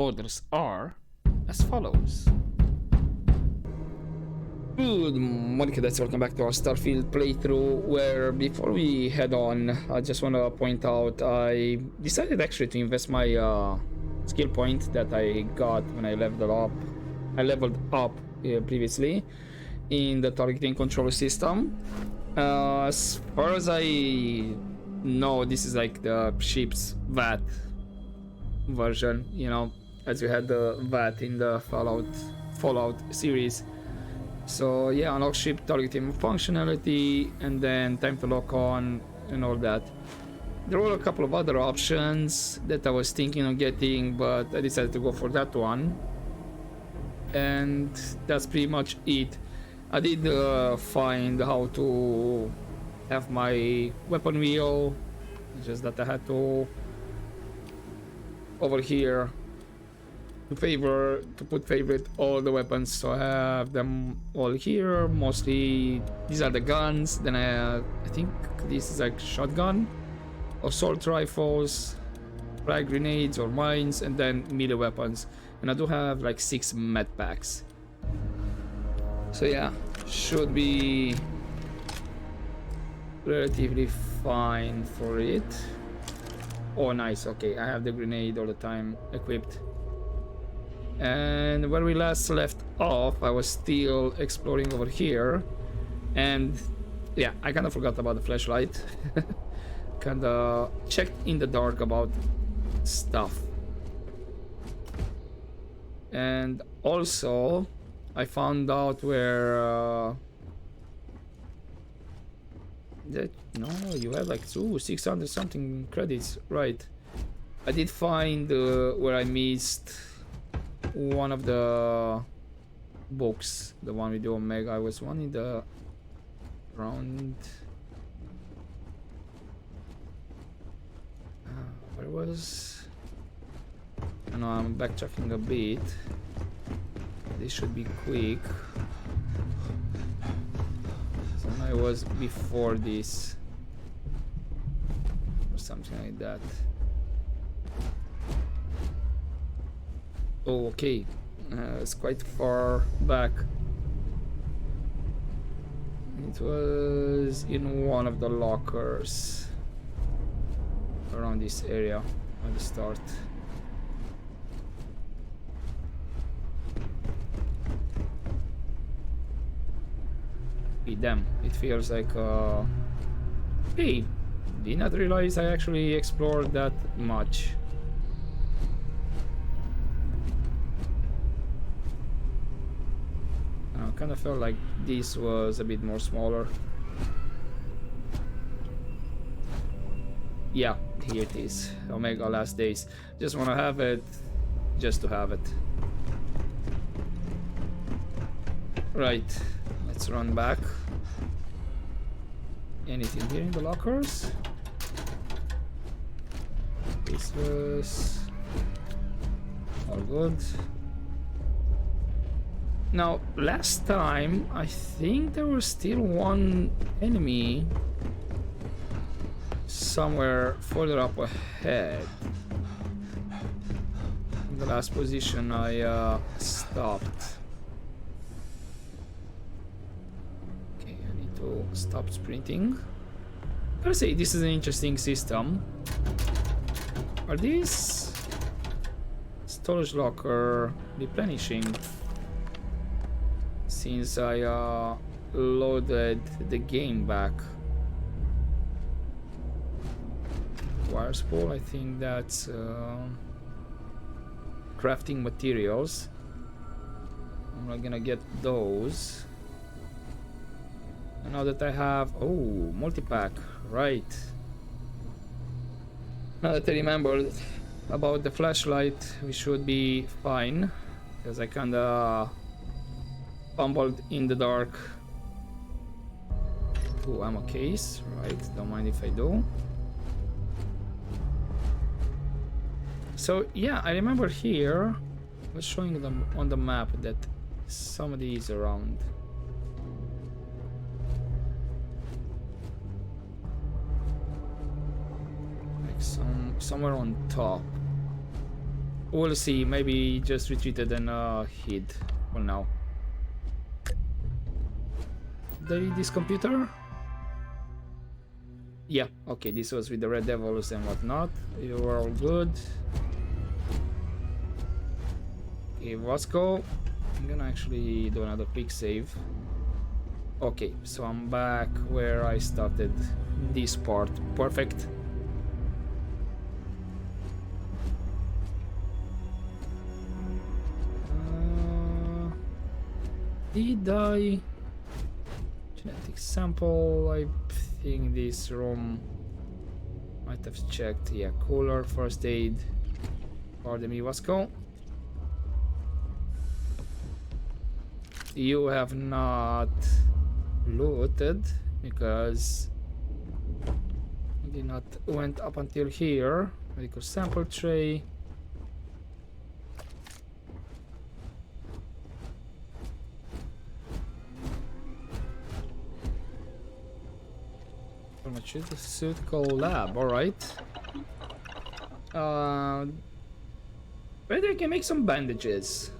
Orders are as follows. Good morning, cadets. Welcome back to our Starfield playthrough, where before we head on, I just want to point out I decided actually to invest my skill point that I got when I leveled up. Previously in the targeting control system. As far as I know, this is like the ship's VAT version, you know, as you had the VAT in the Fallout series. So yeah, unlock ship targeting functionality, and then time to lock on and all that. There were a couple of other options that I was thinking of getting, but I decided to go for that one. And that's pretty much it. I did find how to have my weapon wheel, just that I had to over here to put favorite all the weapons, so I have them all here. Mostly these are the guns, then I think this is like shotgun, assault rifles, frag grenades or mines, and then melee weapons. And I do have like 6 med packs, so yeah, should be relatively fine for it. Oh nice, okay, I have the grenade all the time equipped. And where we last left off, I was still exploring over here, and yeah, I kind of forgot about the flashlight. Kind of checked in the dark about stuff. And also I found out where that no, you have like 600 something credits, right? I did find where I missed one of the books, the one with the Omega. I was one in the round. Where was? I know I'm backtracking a bit. This should be quick. So I was before this, or something like that. Oh, okay, it's quite far back. It was in one of the lockers around this area at the start. Damn, it feels like hey, did not realize I actually explored that much. I kind of felt like this was a bit more smaller. Yeah, here it is, Omega Last Days. Just want to have it just to have it. Right, let's run back. Anything here in the lockers? This was all good. Now, last time I think there was still one enemy somewhere further up ahead. In the last position I stopped. Stop sprinting. I gotta say, this is an interesting system. Are these storage locker replenishing since I loaded the game back? Wire spool, I think that's crafting materials. I'm not gonna get those. And now that I have, oh, multi-pack, right. Now that I remembered about the flashlight, we should be fine, because I kinda fumbled in the dark. Oh, ammo case, right, don't mind if I do. So yeah, I remember here, I was showing them on the map that somebody is around. Somewhere on top. We'll see. Maybe just retreated and hid for now. Did I read this computer? Yeah, okay, this was with the Red Devils and whatnot. You were all good. Okay, let's go. I'm gonna actually do another quick save. Okay, so I'm back where I started this part. Perfect. Did I... Genetic sample, I think this room might have checked. Yeah, cooler, first aid. Pardon me, let's go. You have not looted because you did not went up until here. Medical sample tray. Pharmaceutical lab, alright. Maybe I can make some bandages.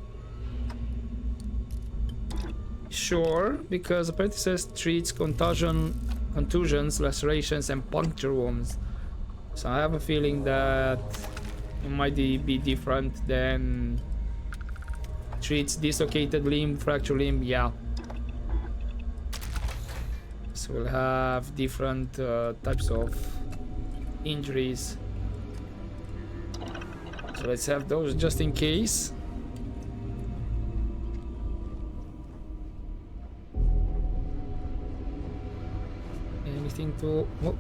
Sure, because apparently it says treats contusions, lacerations, and puncture wounds. So I have a feeling that it might be different than treats dislocated limb, fractured limb, yeah. So we'll have different types of injuries. So let's have those just in case. Anything to... Oh.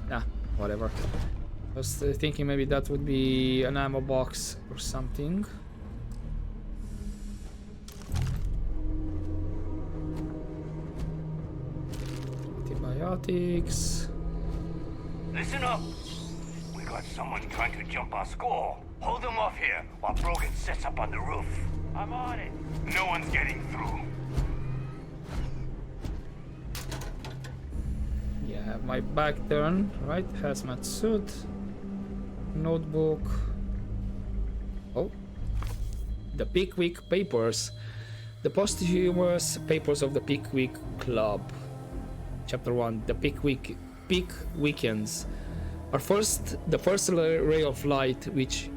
Nah, whatever. I was thinking maybe that would be an ammo box or something. Antibiotics. Listen up! We got someone trying to jump our score. Hold them off here while Brogan sets up on the roof. I'm on it. No one's getting through. Yeah, my back turn, right? Hazmat suit. Notebook. Oh. The Pickwick Papers. The posthumous papers of the Pickwick Club. Chapter 1. The Pickwickians. The first ray of light which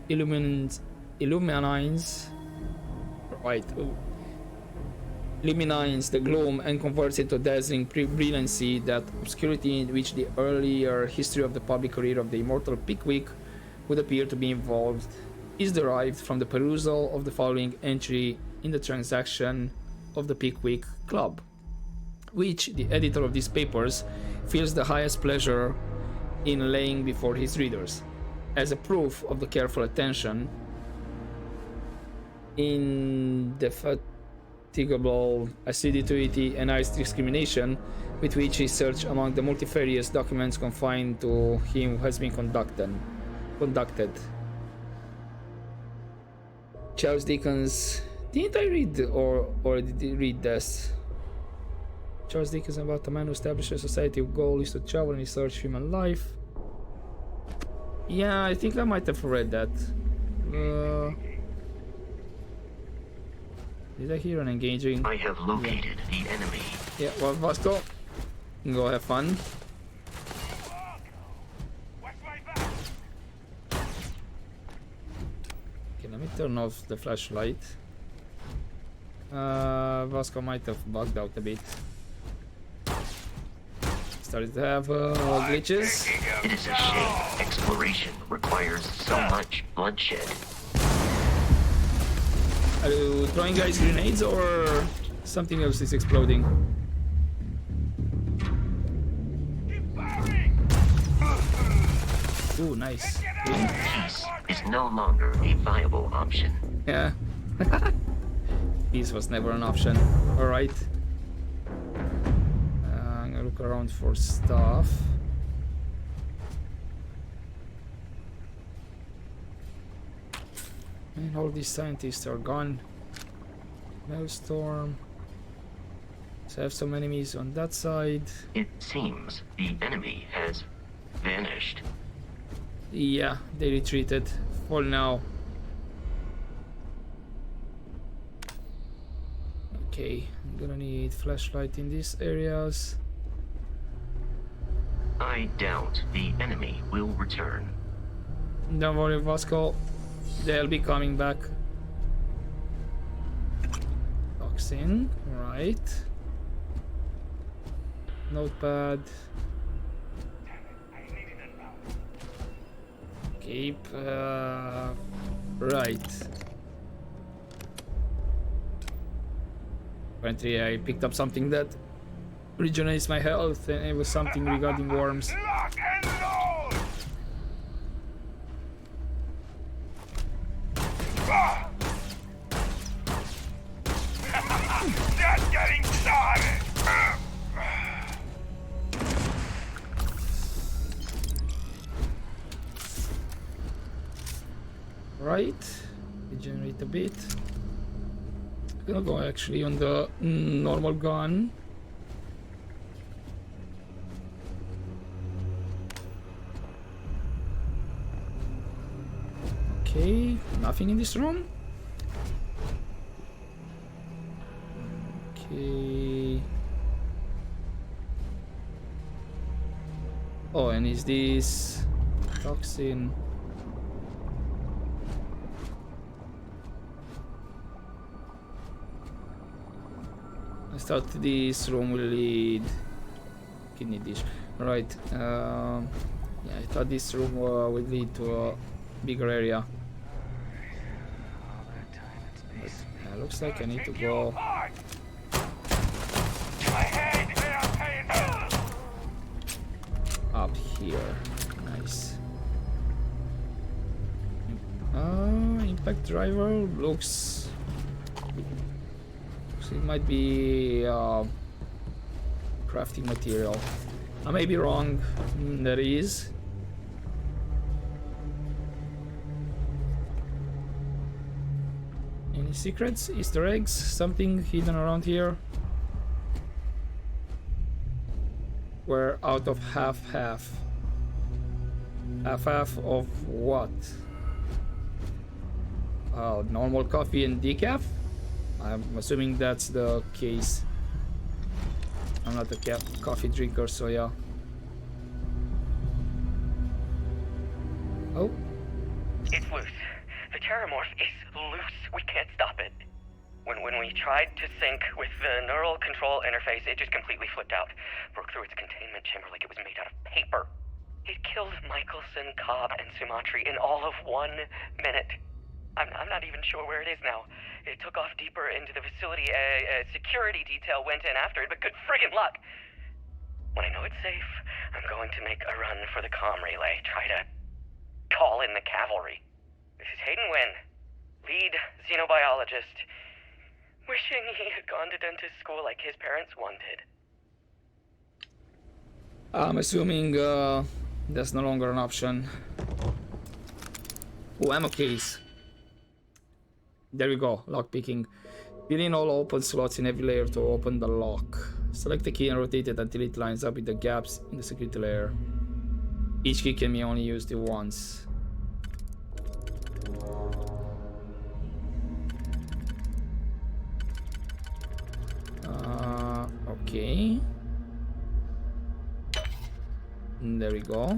illumines the gloom and converts it to dazzling brilliancy, that obscurity in which the earlier history of the public career of the immortal Pickwick would appear to be involved, is derived from the perusal of the following entry in the transaction of the Pickwick Club, which the editor of these papers feels the highest pleasure in laying before his readers, as a proof of the careful attention, indefatigable assiduity, and nice discrimination with which he searched among the multifarious documents confined to him has been conducted. Charles Dickens. Didn't I read or did you read this? Charles Dickens about a man who established a society whose goal is to travel and research human life. Yeah, I think I might have read that. Did I hear an engaging? I have located the enemy. Yeah, well, Vasco, go have fun. Okay, let me turn off the flashlight. Vasco might have bugged out a bit. Started to have glitches. It is a shame exploration requires so much bloodshed. Are you throwing guys grenades or something else is exploding? Ooh, nice. Peace is no longer a viable option. Yeah. Peace was never an option. Alright. I'm gonna look around for stuff. And all these scientists are gone. Maelstrom. So I have some enemies on that side. It seems the enemy has vanished. Yeah, they retreated. for now. Okay, I'm gonna need flashlight in these areas. I doubt the enemy will return. Don't worry, Vasco. They'll be coming back. Toxin, right. Notepad. Keep, right. Apparently I picked up something that regenerates my health, and it was something regarding worms. Lock and load! Ah! Just getting started! Right, regenerate a bit. I'm gonna go actually on the normal gun. Okay, nothing in this room. Okay. Oh, and is this toxin? I thought this room will lead kidney dish. Right. Yeah, I thought this room would lead to a bigger area. But, looks like I need to go up here. Nice. Impact driver looks. It might be crafting material. I may be wrong. There is. Any secrets? Easter eggs? Something hidden around here? We're out of half-half. Half-half of what? Normal coffee and decaf? I'm assuming that's the case. I'm not a coffee drinker, so yeah. Oh. It's loose. The terramorph is loose. We can't stop it. When we tried to sync with the neural control interface, it just completely flipped out. Broke through its containment chamber like it was made out of paper. It killed Michelson, Cobb, and Sumatri in all of 1 minute. I'm not even sure where it is now. It took off deeper into the facility. A security detail went in after it, but good friggin' luck. When I know it's safe, I'm going to make a run for the comm relay. Try to call in the cavalry. This is Hayden Wynn, lead xenobiologist. Wishing he had gone to dentist school like his parents wanted. I'm assuming that's no longer an option. Oh, ammo case. There we go, lock picking. Fill in all open slots in every layer to open the lock. Select the key and rotate it until it lines up with the gaps in the security layer. Each key can be only used once. Okay. There we go.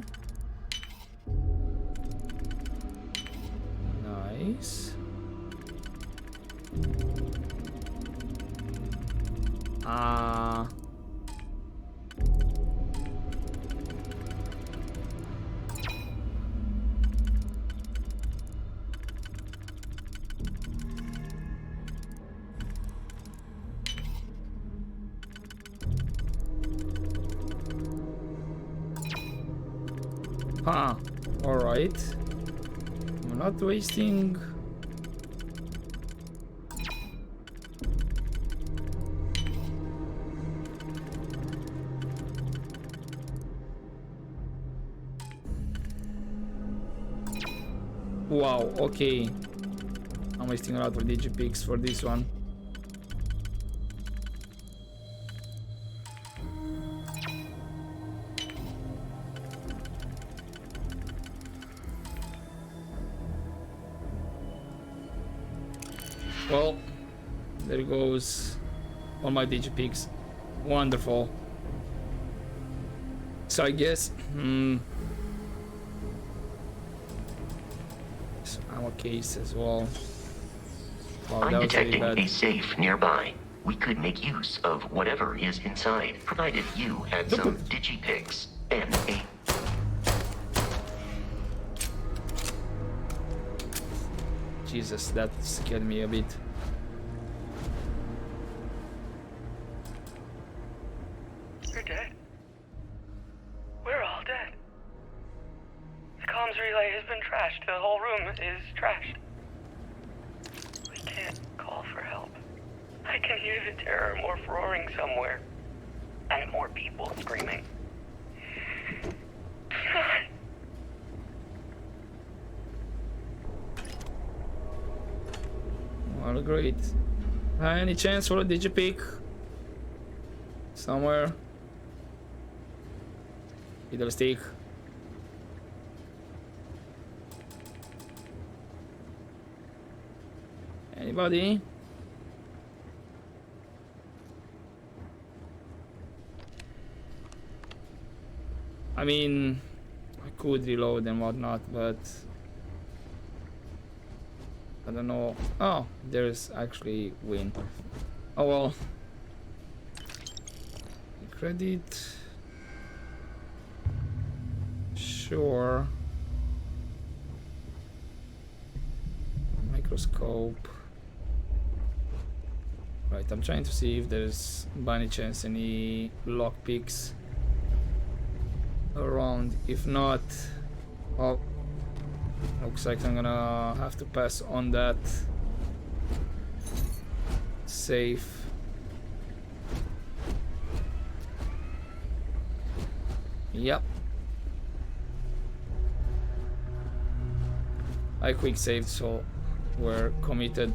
Nice. Alright. I'm not wasting. Wow, okay. I'm wasting a lot of digipicks for this one. Well, there goes all my digipeaks. Wonderful. So I guess some ammo case as well. Wow, I'm that was really detecting bad. a safe nearby. We could make use of whatever is inside, provided you had some digipics and a... Jesus, that scared me a bit. You're dead. We're all dead. The comms relay has been trashed. The whole room is trashed. We can't call for help. I can hear the terror morph roaring somewhere. And more people screaming. God. Well, great. Any chance for a digipeak? Somewhere? Fiddlestick. Anybody? I mean, I could reload and whatnot, but I don't know. Oh, there's actually win. Oh well. Credit. Sure. Microscope. Right, I'm trying to see if there's by any chance any lockpicks around. If not, well, looks like I'm gonna have to pass on that safe. Yep. I quick saved, so we're committed.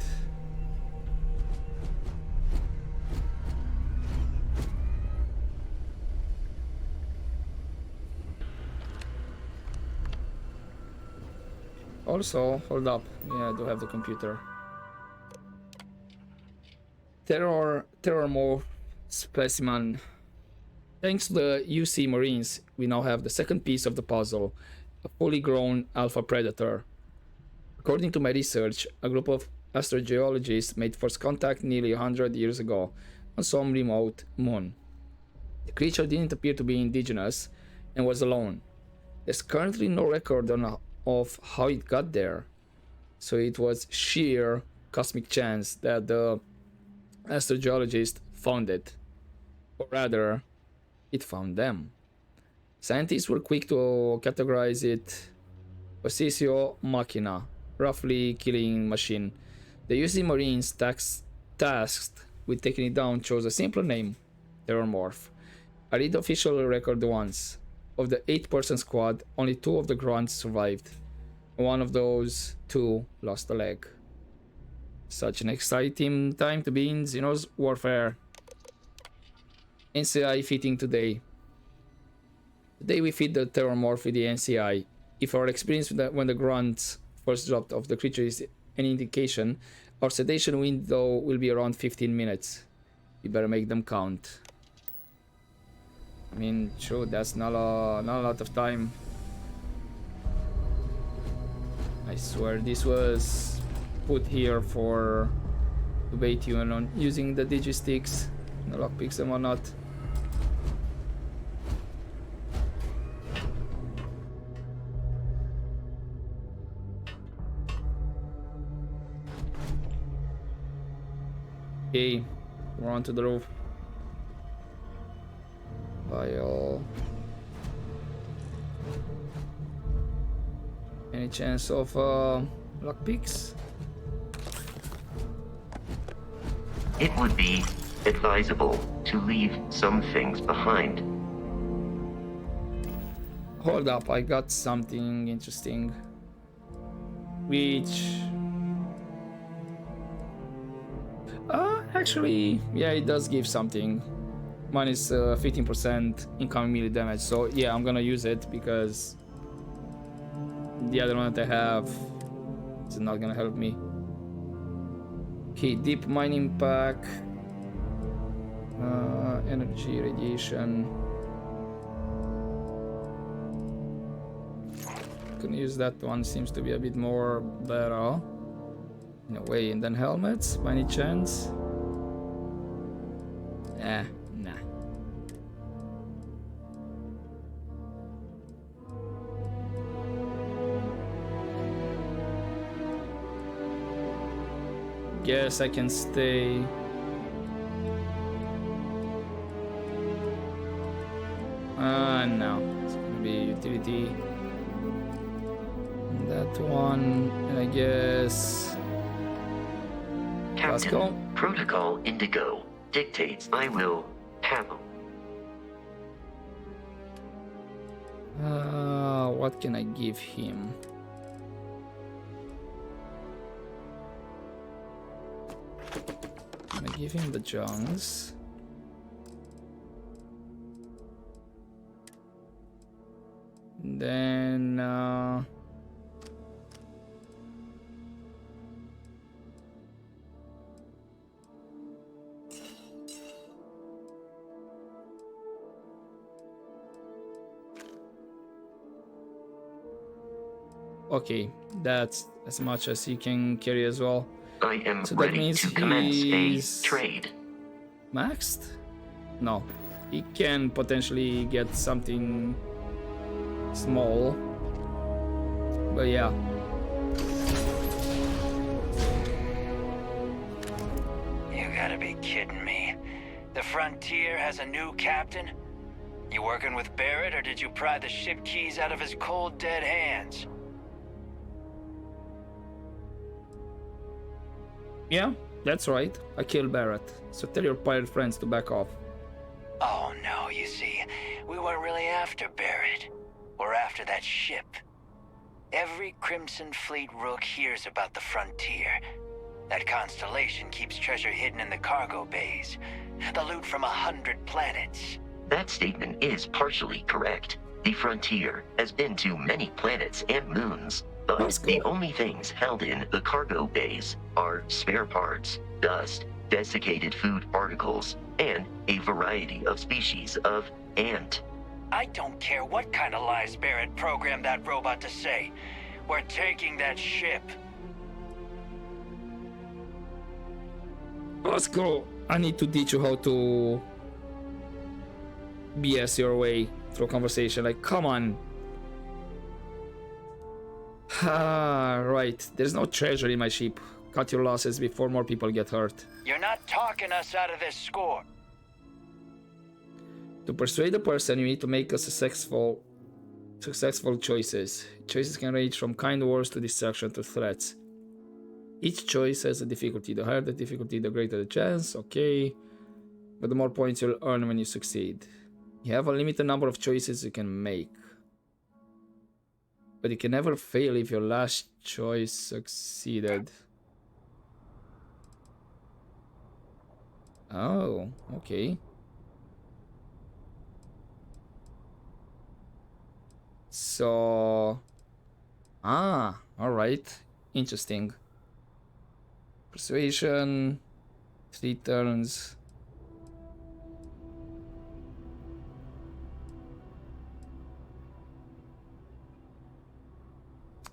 Also, hold up. Yeah, I do have the computer. Terror more specimen. Thanks to the UC Marines, we now have the second piece of the puzzle, a fully grown alpha predator. According to my research, a group of astrogeologists made first contact nearly 100 years ago on some remote moon. The creature didn't appear to be indigenous and was alone. There's currently no record of how it got there, so it was sheer cosmic chance that the astrogeologist found it, or rather, it found them. Scientists were quick to categorize it Positio Machina, roughly killing machine. The UC Marines tasked with taking it down chose a simpler name, Terrormorph. I read the official record once. Of the 8-person squad, only 2 of the grunts survived. One of those 2 lost a leg. Such an exciting time to be in Xenos warfare. NCI fitting today. Today we feed the Terrormorph with the NCI. If our experience when the grunts first dropped off the creature is any indication, our sedation window will be around 15 minutes. We better make them count. I mean, sure, that's not a lot of time. I swear this was put here for to bait you on using the digisticks, the lockpicks and whatnot. Okay, we're onto the roof. Bio. Any chance of lockpicks? It would be advisable to leave some things behind. Hold up, I got something interesting. Which... actually, yeah, it does give something. Minus 15% incoming melee damage, so yeah, I'm gonna use it because the other one that I have is not gonna help me. Okay, deep mining pack. Energy, radiation. Can use that one, seems to be a bit more better. In a way, and then helmets, by any chance? Nah. Guess I can stay. No. It's gonna be utility. And that one, and I guess. Let's go. Captain, Protocol Indigo dictates I will have. What can I give him? I give him the Jungs. Then okay, that's as much as he can carry as well. I am So that ready means to commence he's a trade. Maxed? No. He can potentially get something small. But yeah. You gotta be kidding me. The Frontier has a new captain? You working with Barrett, or did you pry the ship keys out of his cold, dead hands? Yeah, that's right. I killed Barrett. So tell your pirate friends to back off. Oh no, you see, we weren't really after Barrett. We're after that ship. Every Crimson Fleet rook hears about the Frontier. That constellation keeps treasure hidden in the cargo bays. The loot from 100 planets. That statement is partially correct. The Frontier has been to many planets and moons, but That's the cool. only things held in the cargo bays are spare parts, dust, desiccated food particles, and a variety of species of ant. I don't care what kind of lies Barrett programmed that robot to say. We're taking that ship. Let's go. I need to teach you how to BS your way through conversation. Like, come on. Right. There's no treasure in my ship. Cut your losses before more people get hurt. You're not talking us out of this score. To persuade a person, you need to make a successful choices. Choices can range from kind words to distraction to threats. Each choice has a difficulty. The higher the difficulty, the greater the chance. Okay. But the more points you'll earn when you succeed. You have a limited number of choices you can make. But you can never fail if your last choice succeeded. Oh, okay. So... alright. Interesting. Persuasion. 3 turns.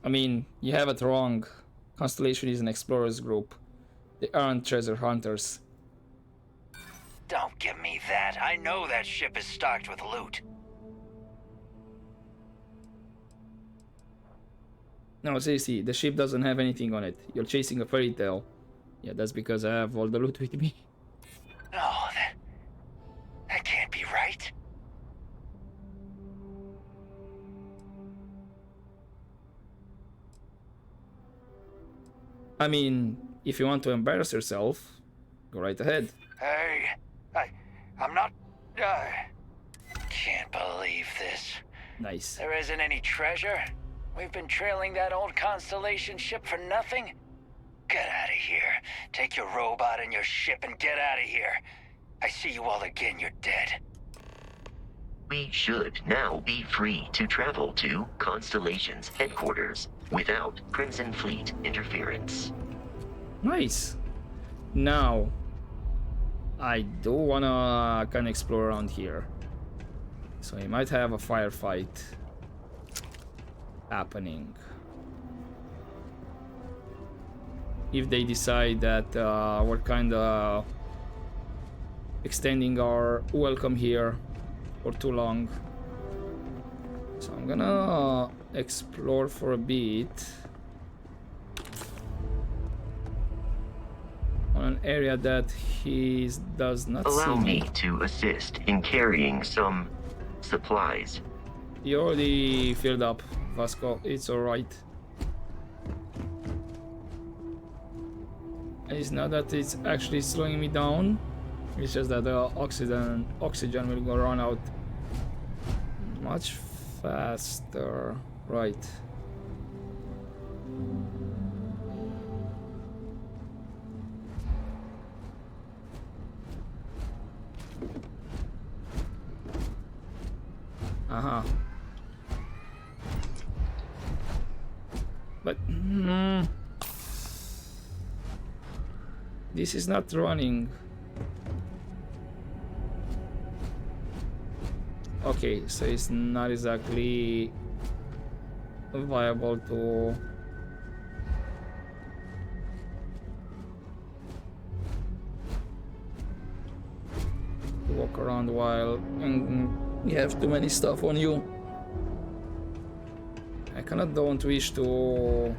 I mean, you have it wrong. Constellation is an explorers group. They aren't treasure hunters. Don't give me that. I know that ship is stocked with loot. No, seriously, the ship doesn't have anything on it. You're chasing a fairy tale. Yeah, that's because I have all the loot with me. No, that can't be right. I mean, if you want to embarrass yourself, go right ahead. Hey, I'm not... Can't believe this. Nice. There isn't any treasure? We've been trailing that old Constellation ship for nothing? Get out of here. Take your robot and your ship and get out of here. I see you all again, you're dead. We should now be free to travel to Constellation's headquarters without Crimson Fleet interference. Nice. Now, I do wanna kind of explore around here. So you might have a firefight happening. If they decide that we're kind of extending our welcome here for too long. So I'm gonna explore for a bit on an area that he does not Allow see me to assist in carrying some supplies. You already filled up, Vasco. It's alright. It's not that it's actually slowing me down. It's just that the oxygen will go run out much faster. Right. Uh-huh. But this is not running. Okay, so it's not exactly viable to walk around while you have too many stuff on you. I kinda don't wish to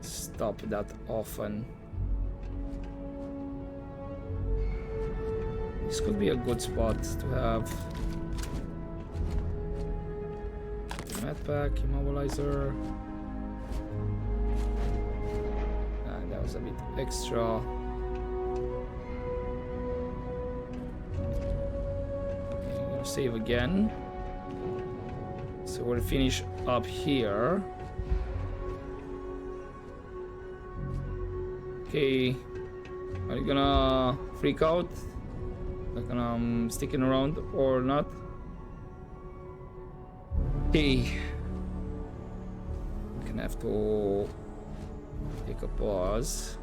stop that often. This could be a good spot to have. Medpack, immobilizer. That was a bit extra. Okay, I'm gonna save again. So we'll finish up here. Okay, are you gonna freak out? Like I'm sticking around or not? Okay, gonna have to take a pause.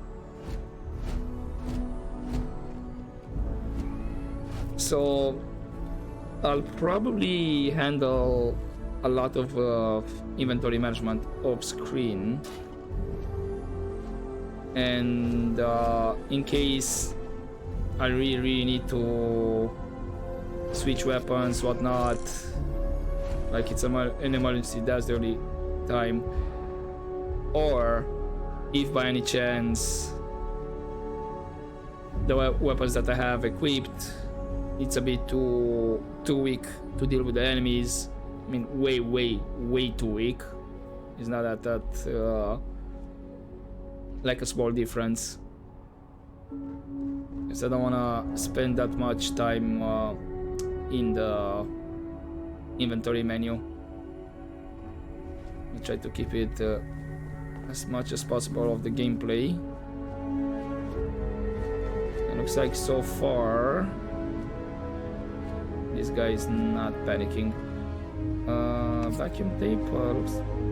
So I'll probably handle a lot of inventory management off screen, and in case I really need to switch weapons, whatnot, like it's an emergency, that's the only time. Or if by any chance the weapons that I have equipped, it's a bit too weak to deal with the enemies. I mean, way too weak. It's not that like a small difference. Because I don't wanna spend that much time in the inventory menu. I try to keep it as much as possible of the gameplay. It looks like so far this guy is not panicking. Vacuum tape.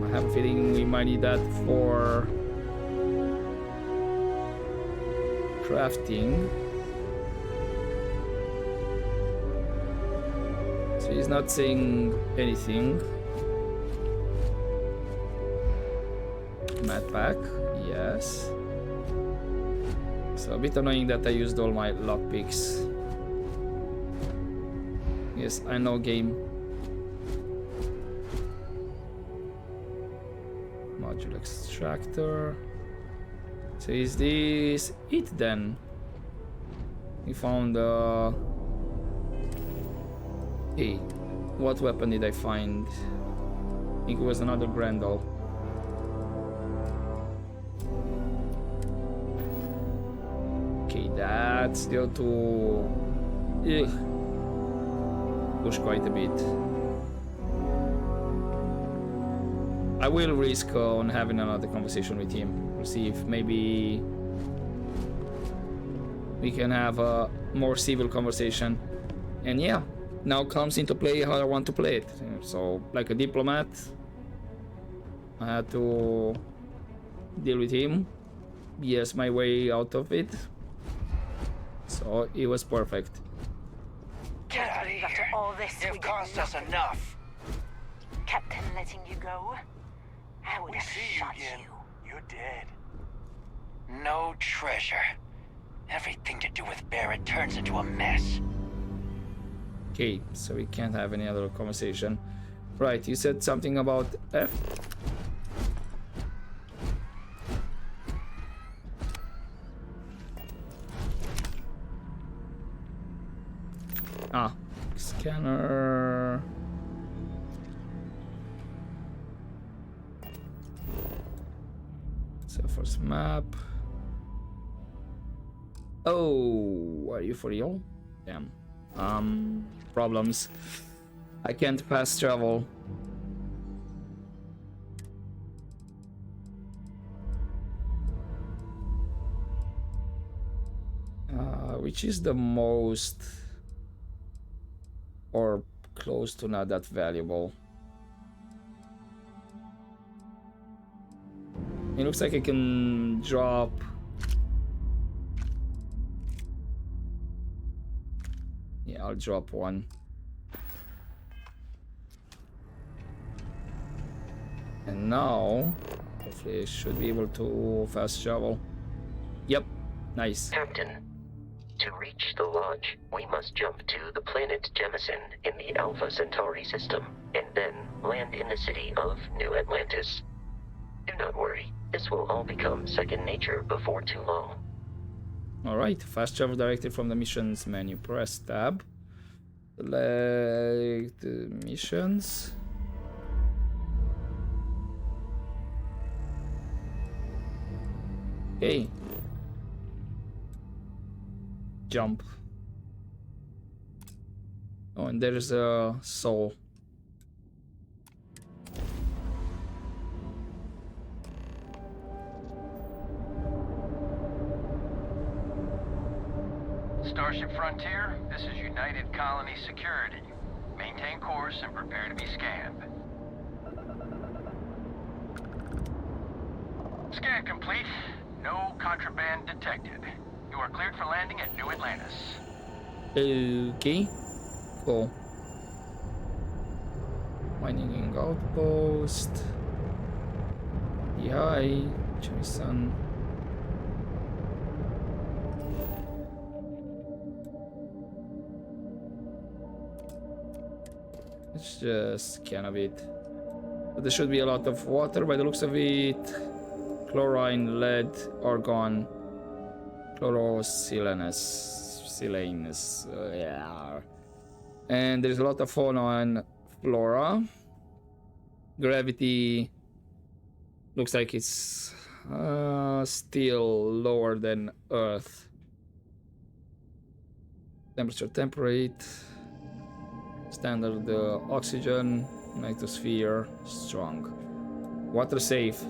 I have a feeling we might need that for crafting. So he's not saying anything. Mat pack, yes. So a bit annoying that I used all my lockpicks. Yes, I know game. Module extractor. So is this it then? We found hey, what weapon did I find? I think it was another Grendel. Okay, that's still to push quite a bit. I will risk on having another conversation with him. We'll see if maybe we can have a more civil conversation. And yeah, now comes into play how I want to play it. So, like a diplomat, I had to deal with him. BS my way out of it. So it was perfect. Get out of believe after here. all this we You've get cost us nothing. enough. Captain letting you go? I would We have see you shot again. you. You're dead. No treasure. Everything to do with Barrett turns into a mess. Okay, so we can't have any other conversation. Right, you said something about F? Ah, scanner. Salesforce map. Oh, are you for real? Damn. Problems. I can't fast travel. Which is the most or close to not that valuable? It looks like I can drop. Yeah, I'll drop one. And now, hopefully I should be able to fast travel. Yep, nice. Captain, to reach the lodge, we must jump to the planet Jemison in the Alpha Centauri system, and then land in the city of New Atlantis. Do not worry, this will all become second nature before too long. Alright, fast travel directly from the missions menu. Press tab. Select the missions. Okay. Jump. Oh, and there's a soul. Starship Frontier, this is United Colony Security. Maintain course and prepare to be scanned. Scan complete. No contraband detected. You are cleared for landing at New Atlantis. Okay. Cool. Mining outpost. Hi, Jason. Let's just scan a bit. But there should be a lot of water by the looks of it. Chlorine, lead, argon, chlorosilanus, yeah. And there's a lot of fauna and flora. Gravity looks like it's still lower than Earth. Temperature temperate. Standard oxygen, nitrosphere, strong. Water safe,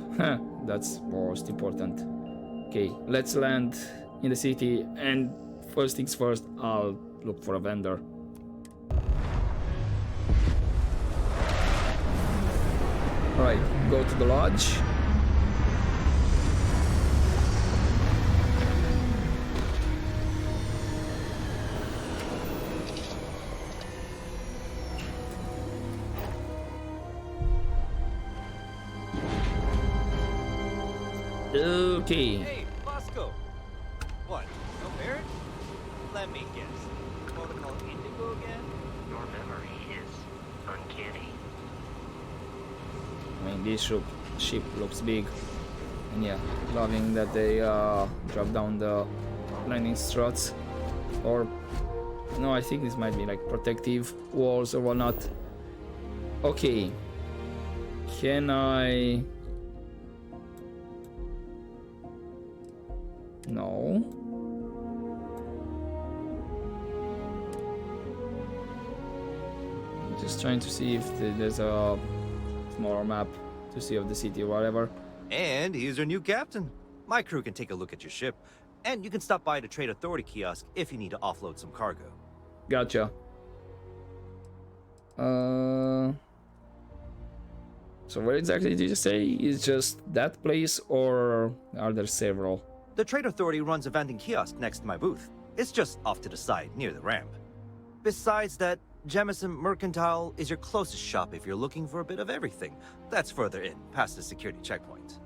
that's most important. Okay, let's land in the city, and first things first, I'll look for a vendor. Alright, go to the lodge. Okay. Hey, Bosco! What, no Barrett? Let me guess. Protocol Indigo again? Your memory is uncanny. I mean, this ship looks big. And yeah, loving that they drop down the landing struts. Or, no, I think this might be like protective walls or whatnot. Okay. Can I... No. I'm just trying to see if there's a smaller map to see of the city or whatever. And here's your new captain. My crew can take a look at your ship, and you can stop by the Trade Authority kiosk if you need to offload some cargo. Gotcha. So where exactly did you say? Is just that place, or are there several? The Trade Authority runs a vending kiosk next to my booth. It's just off to the side, near the ramp. Besides that, Jemison Mercantile is your closest shop if you're looking for a bit of everything. That's further in, past the security checkpoint.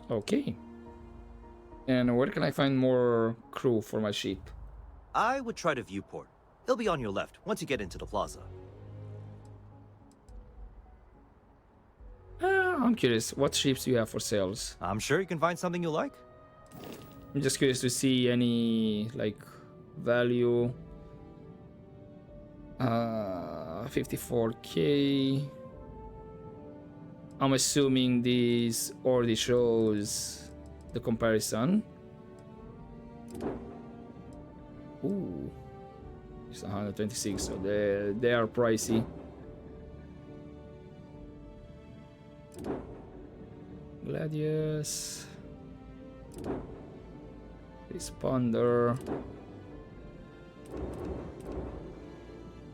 Okay. And where can I find more crew for my ship? I would try the viewport. It'll be on your left, once you get into the plaza. I'm curious, what ships do you have for sales? I'm sure you can find something you like. I'm just curious to see any, like, value. 54k. I'm assuming this already shows the comparison. Ooh, it's 126, so they are pricey. Gladius, Responder.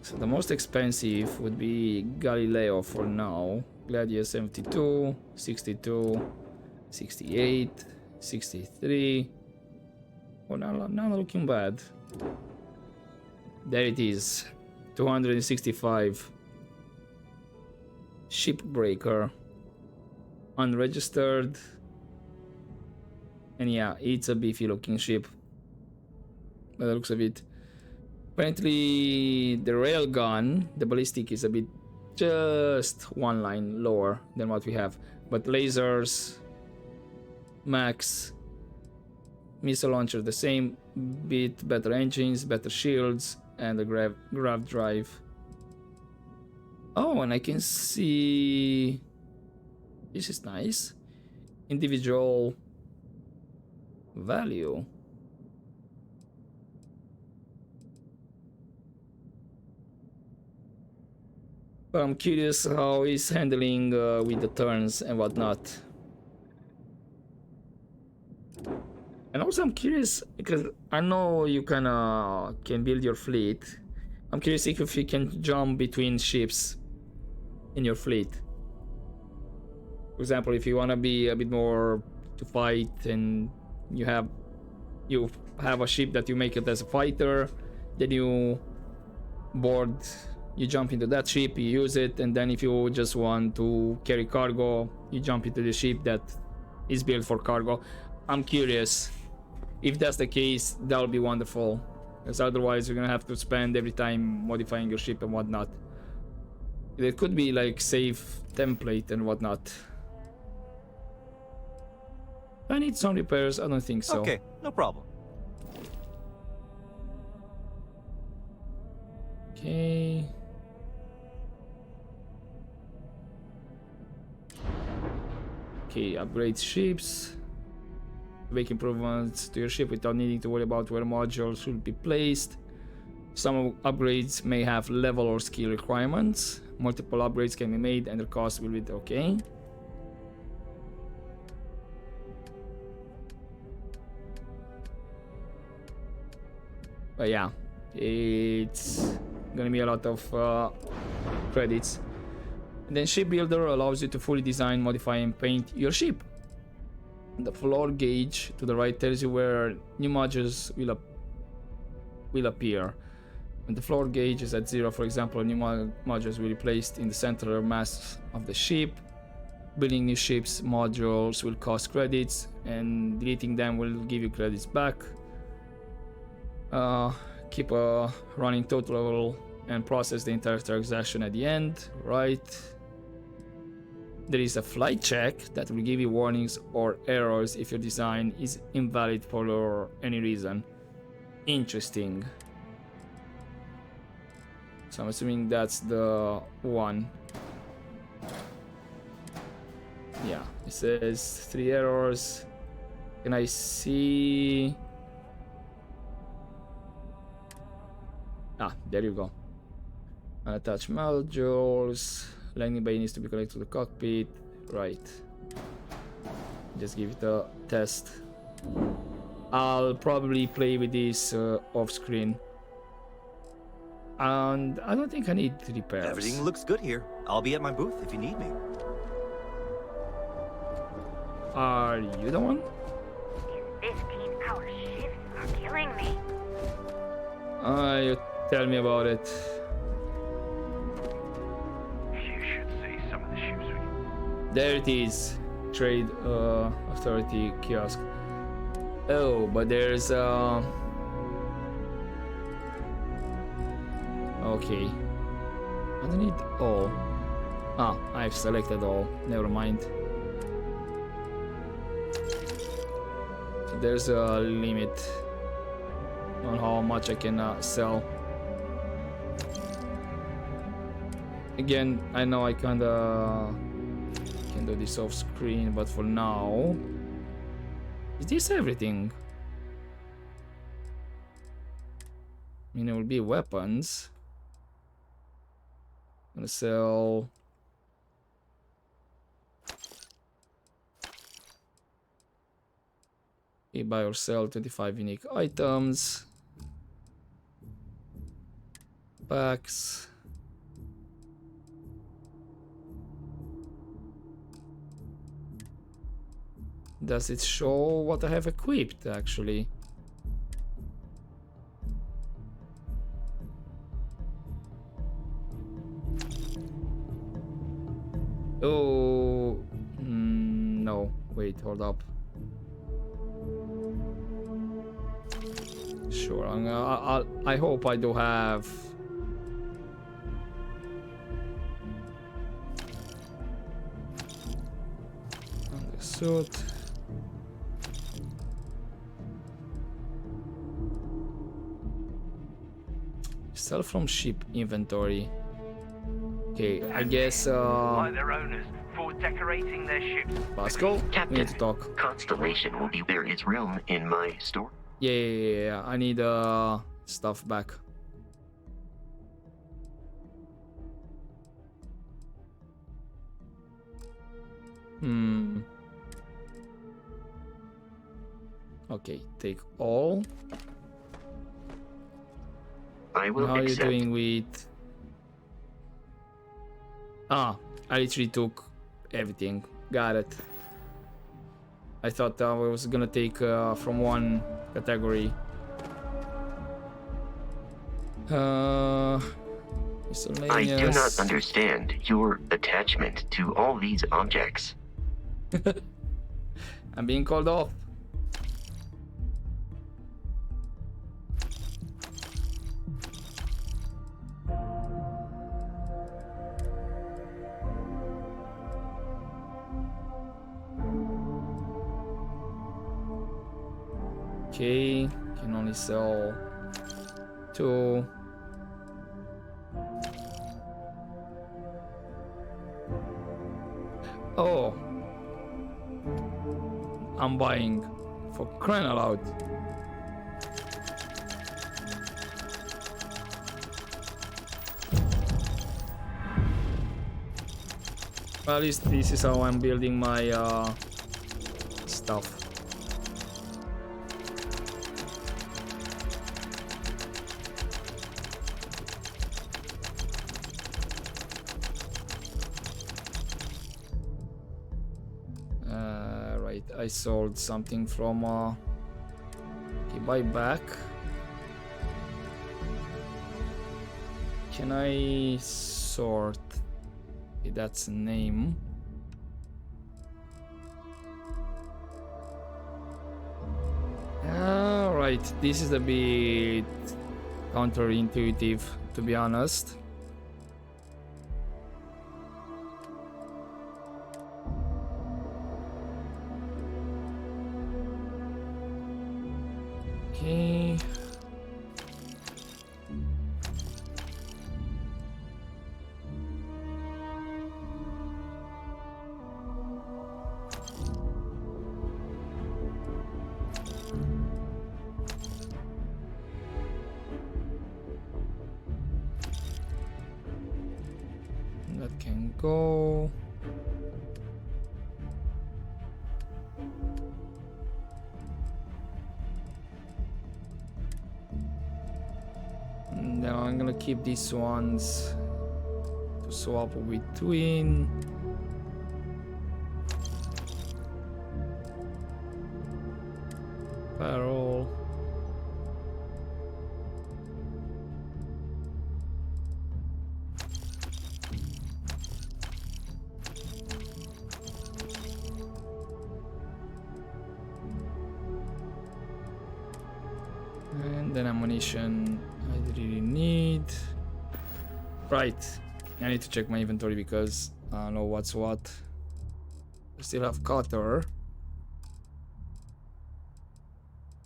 So the most expensive would be Galileo for now. Gladius 72, 62, 68, 63. Oh, not looking bad. There it is, 265. Shipbreaker, unregistered, and yeah, it's a beefy looking ship by the looks of it. Apparently the railgun, the ballistic, is a bit just one line lower than what we have, but lasers, max, missile launcher the same, bit better engines, better shields, and the grav drive. Oh, and I can see, this is nice, individual value. But I'm curious how he's handling with the turns and whatnot. And also I'm curious, because I know you can build your fleet. I'm curious if you can jump between ships in your fleet. For example, if you want to be a bit more to fight and you have a ship that you make it as a fighter, then you board, you jump into that ship, you use it, and then if you just want to carry cargo, you jump into the ship that is built for cargo. I'm curious if that's the case. That'll be wonderful, because otherwise you're gonna have to spend every time modifying your ship and whatnot. It could be like save template and whatnot. I need some repairs. I don't think so. Okay, no problem. Okay. Okay, upgrade ships. Make improvements to your ship without needing to worry about where modules should be placed. Some upgrades may have level or skill requirements. Multiple upgrades can be made and their cost will be okay. But yeah, it's gonna be a lot of credits. And then Ship Builder allows you to fully design, modify, and paint your ship. The floor gauge to the right tells you where new modules will appear. When the floor gauge is at 0, for example, new modules will be placed in the center mass of the ship. Building new ships modules will cost credits, and deleting them will give you credits back. Keep a running total and process the entire transaction at the end, right? There is a flight check that will give you warnings or errors if your design is invalid for any reason. Interesting. So I'm assuming that's the one. Yeah, it says 3 errors. Can I see? Ah, there you go. Unattached modules. Landing bay needs to be connected to the cockpit. Right. Just give it a test. I'll probably play with this off screen. And I don't think I need repairs. Everything looks good here. I'll be at my booth if you need me. Are you the one? killing me. You tell me about it. You should see some of the ships we... There it is. Trade Authority kiosk. Oh, but there's okay. I don't need all. Ah, I've selected all. Never mind. So there's a limit on how much I can sell. Again, I know I kinda can do this off screen, but for now, is this everything? I mean, it will be weapons. I'm gonna sell. You buy or sell 25 unique items. Packs. Does it show what I have equipped actually? Oh, no. Wait, hold up. Sure, I hope I do have. Undersuit. Sell from ship inventory. Okay, I guess Like their owners for decorating their ships. Pascal, we Captain, need to talk. Constellation will be there is room in my store. Yeah, I need stuff back. Okay, take all. I will How are you accept. doing with... Ah, I literally took everything. Got it. I thought I was gonna take from one category. I Miscellaneous. do not understand your attachment to all these objects. I'm being called off. Okay, can only sell 2. Oh, I'm buying for crying out loud. Well, at least this is how I'm building my stuff. Right, I sold something from okay, buy back. Can I sort? Okay, that's a name. Alright, this is a bit counterintuitive, to be honest. Okay. That can go. And then I'm gonna keep these ones to swap between. Apparel. Then ammunition I really need. Right. I need to check my inventory because I don't know what's what. I still have cutter.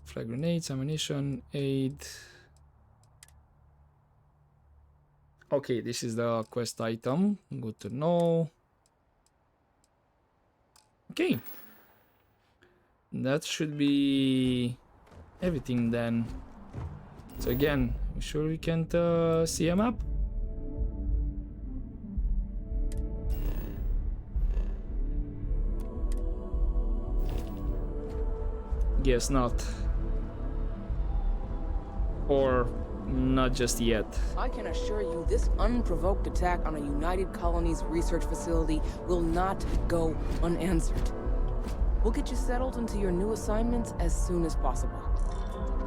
Flag grenades, ammunition, aid. Okay, this is the quest item. Good to know. Okay. That should be everything then. So again, we sure we can't see a map? Guess not. Or not just yet. I can assure you this unprovoked attack on a United Colonies research facility will not go unanswered. We'll get you settled into your new assignments as soon as possible.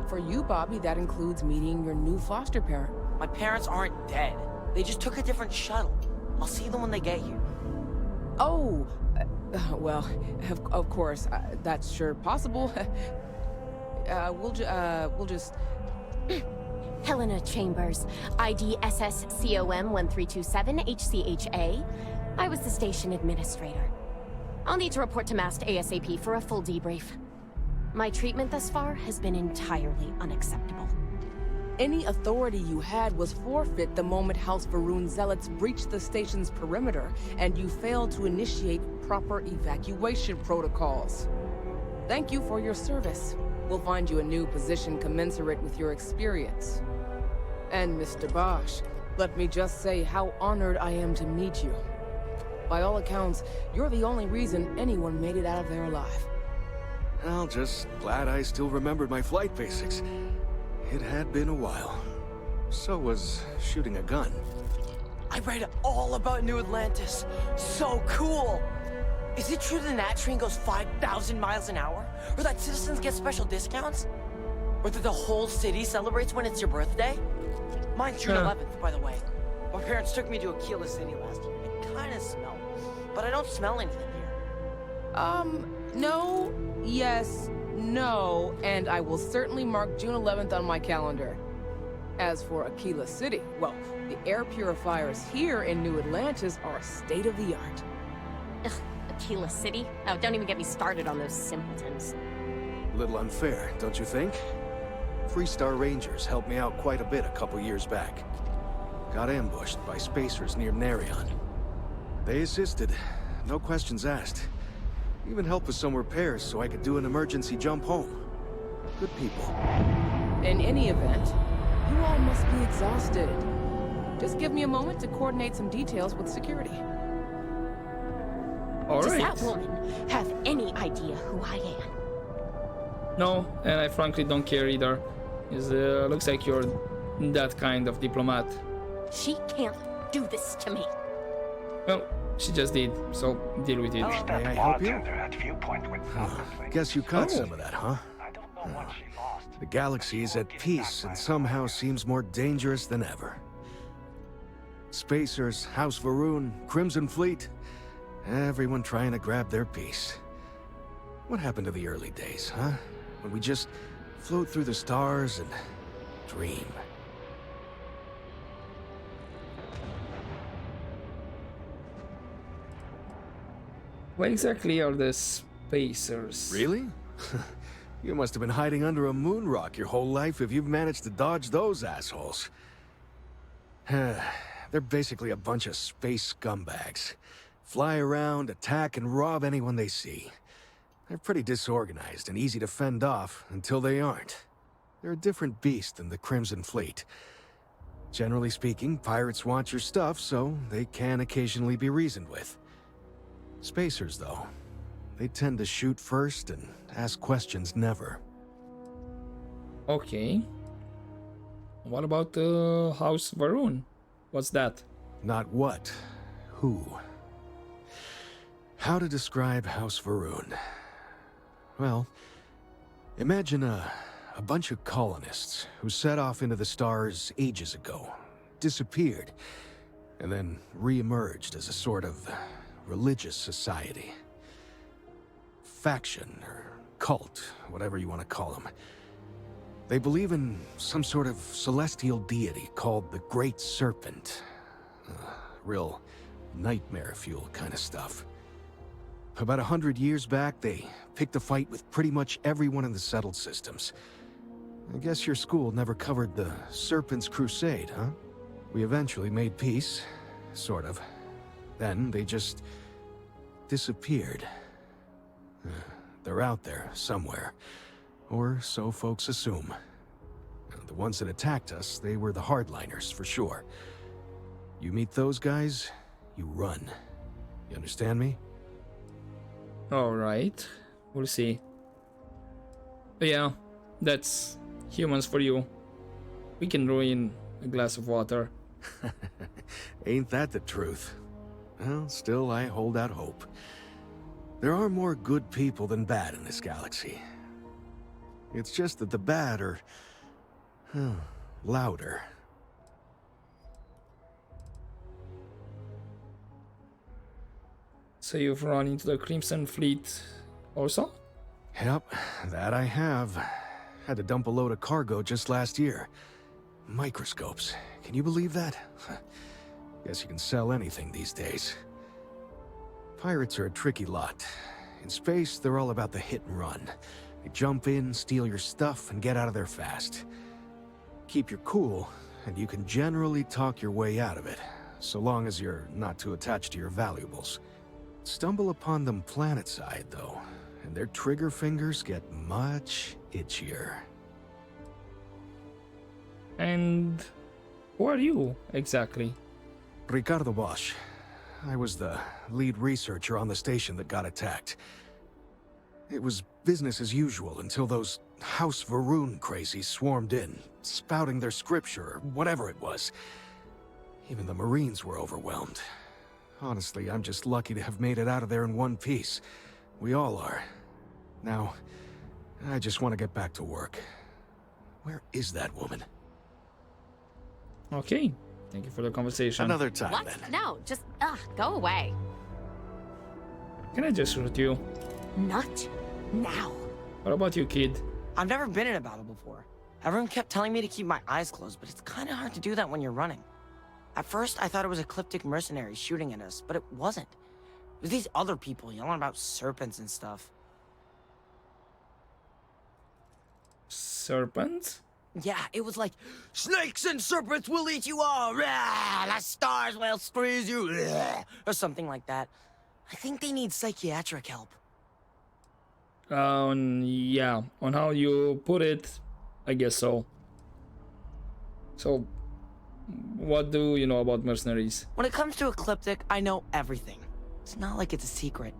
For you, Bobby, that includes meeting your new foster parent. My parents aren't dead. They just took a different shuttle. I'll see them when they get here. Oh, well, of course, that's sure possible. We'll just... Helena Chambers, ID SSCOM 1327 HCHA. I was the station administrator. I'll need to report to Mast ASAP for a full debrief. My treatment thus far has been entirely unacceptable. Any authority you had was forfeit the moment House Varun zealots breached the station's perimeter, and you failed to initiate proper evacuation protocols. Thank you for your service. We'll find you a new position commensurate with your experience. And Mr. Bosch, let me just say how honored I am to meet you. By all accounts, you're the only reason anyone made it out of there alive. Well, just glad I still remembered my flight basics. It had been a while. So was shooting a gun. I read all about New Atlantis. So cool! Is it true the Nat train goes 5,000 miles an hour? Or that citizens get special discounts? Or that the whole city celebrates when it's your birthday? Mine's June 11th, by the way. My parents took me to Aquila City last year. It kinda smelled, but I don't smell anything here. No, yes, no, and I will certainly mark June 11th on my calendar. As for Aquila City, well, the air purifiers here in New Atlantis are state-of-the-art. Ugh, Aquila City? Oh, don't even get me started on those simpletons. A little unfair, don't you think? Freestar Rangers helped me out quite a bit a couple years back. Got ambushed by spacers near Narion. They assisted, no questions asked. Even helped with some repairs so I could do an emergency jump home. Good people. In any event, you all must be exhausted. Just give me a moment to coordinate some details with security. Does that woman have any idea who I am? No, and I frankly don't care either. It looks like you're that kind of diplomat. She can't do this to me. Well, she just did, so deal with it. May I help you? Guess you caught some of that, huh? The galaxy is at peace and somehow seems more dangerous than ever. Spacers, House Varun, Crimson Fleet, everyone trying to grab their piece. What happened to the early days, huh? When we just float through the stars and dream. What exactly are the spacers? Really? You must have been hiding under a moon rock your whole life if you've managed to dodge those assholes. They're basically a bunch of space scumbags. Fly around, attack, and rob anyone they see. They're pretty disorganized and easy to fend off until they aren't. They're a different beast than the Crimson Fleet. Generally speaking, pirates want your stuff, so they can occasionally be reasoned with. Spacers, though, they tend to shoot first and ask questions never. Okay. What about House Varun? What's that? Not what, who. How to describe House Varun? Well, imagine a bunch of colonists who set off into the stars ages ago, disappeared, and then re-emerged as a sort of religious society. Faction, or cult, whatever you want to call them. They believe in some sort of celestial deity called the Great Serpent. Real nightmare fuel kind of stuff. About 100 years back, they picked a fight with pretty much everyone in the settled systems. I guess your school never covered the Serpent's Crusade, huh? We eventually made peace, sort of. Then they just disappeared. They're out there somewhere, or so folks assume. The ones that attacked us, they were the hardliners, for sure. You meet those guys, you run. You understand me? Alright, we'll see. But yeah, that's humans for you. We can ruin a glass of water. Ain't that the truth? Well, still, I hold out hope. There are more good people than bad in this galaxy. It's just that the bad are... louder. So you've run into the Crimson Fleet also? Yep, that I have. Had to dump a load of cargo just last year. Microscopes. Can you believe that? Guess you can sell anything these days. Pirates are a tricky lot. In space, they're all about the hit and run. They jump in, steal your stuff, and get out of there fast. Keep your cool, and you can generally talk your way out of it, so long as you're not too attached to your valuables. Stumble upon them planetside, though, and their trigger fingers get much itchier. And who are you, exactly? Ricardo Bosch. I was the lead researcher on the station that got attacked. It was business as usual until those House Varun crazies swarmed in, spouting their scripture or whatever it was. Even the Marines were overwhelmed. Honestly, I'm just lucky to have made it out of there in one piece. We all are. Now, I just want to get back to work. Where is that woman? Okay, thank you for the conversation. Another time, What? then. No, just, go away. Can I just shoot you? Not now. What about you, kid? I've never been in a battle before. Everyone kept telling me to keep my eyes closed, but it's kind of hard to do that when you're running. At first, I thought it was ecliptic mercenaries shooting at us, but it wasn't. It was these other people yelling about serpents and stuff. Serpents? Yeah, it was like, snakes and serpents will eat you all, rah, the stars will squeeze you, rah, or something like that. I think they need psychiatric help. Yeah, on how you put it, I guess so. So, what do you know about mercenaries? When it comes to ecliptic, I know everything. It's not like it's a secret.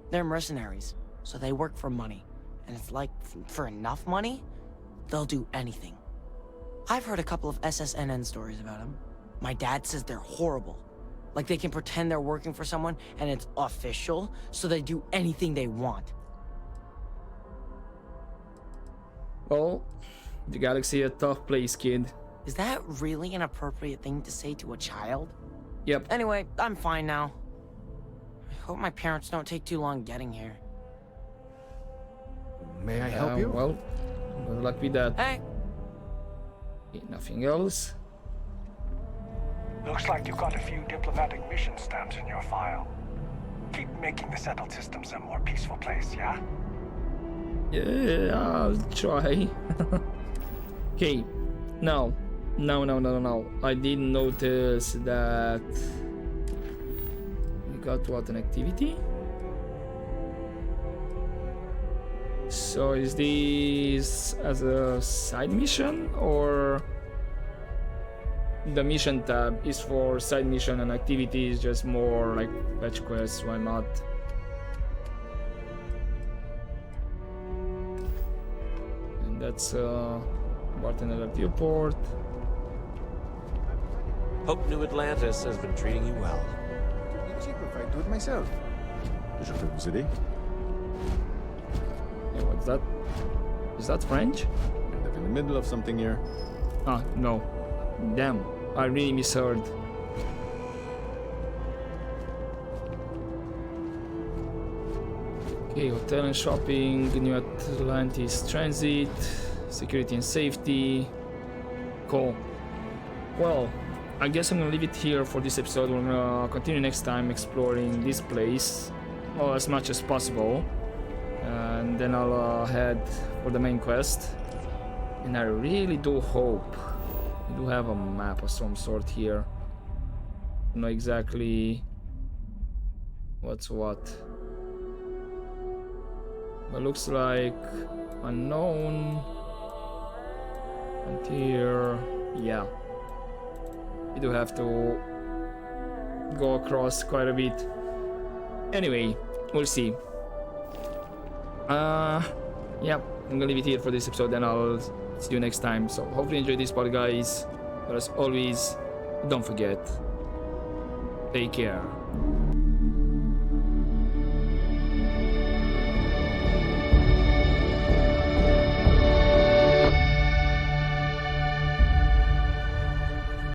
They're mercenaries, so they work for money. And it's like, for enough money, they'll do anything. I've heard a couple of SSNN stories about them. My dad says they're horrible. Like they can pretend they're working for someone and it's official, so they do anything they want. Well, the galaxy a tough place, kid. Is that really an appropriate thing to say to a child? Yep. Anyway, I'm fine now. I hope my parents don't take too long getting here. May I help you? Well, good luck with that. Hey! Okay, nothing else. Looks like you've got a few diplomatic mission stamps in your file. Keep making the settled systems a more peaceful place, yeah? Yeah, I'll try. Okay, no. I did notice that we got what, an activity? So is this as a side mission, or the mission tab is for side mission and activity is just more like fetch quests? Why not? And that's bartender at viewport. Hope New Atlantis has been treating you well. It's cheaper if I do it myself. Déjà vu vous aider? Hey, what's that? Is that French? End up in the middle of something here. Ah, no. Damn, I really misheard. Okay, hotel and shopping, New Atlantis Transit, security and safety. Cool. Well, I guess I'm gonna leave it here for this episode. We're gonna continue next time exploring this place, well, as much as possible, and then I'll head for the main quest. And I really do hope we do have a map of some sort here. Don't know exactly what's what, but looks like unknown frontier. Yeah. You do have to go across quite a bit. Anyway, we'll see. Yeah, I'm gonna leave it here for this episode, and I'll see you next time. So hopefully you enjoyed this part, guys. But as always, don't forget, take care.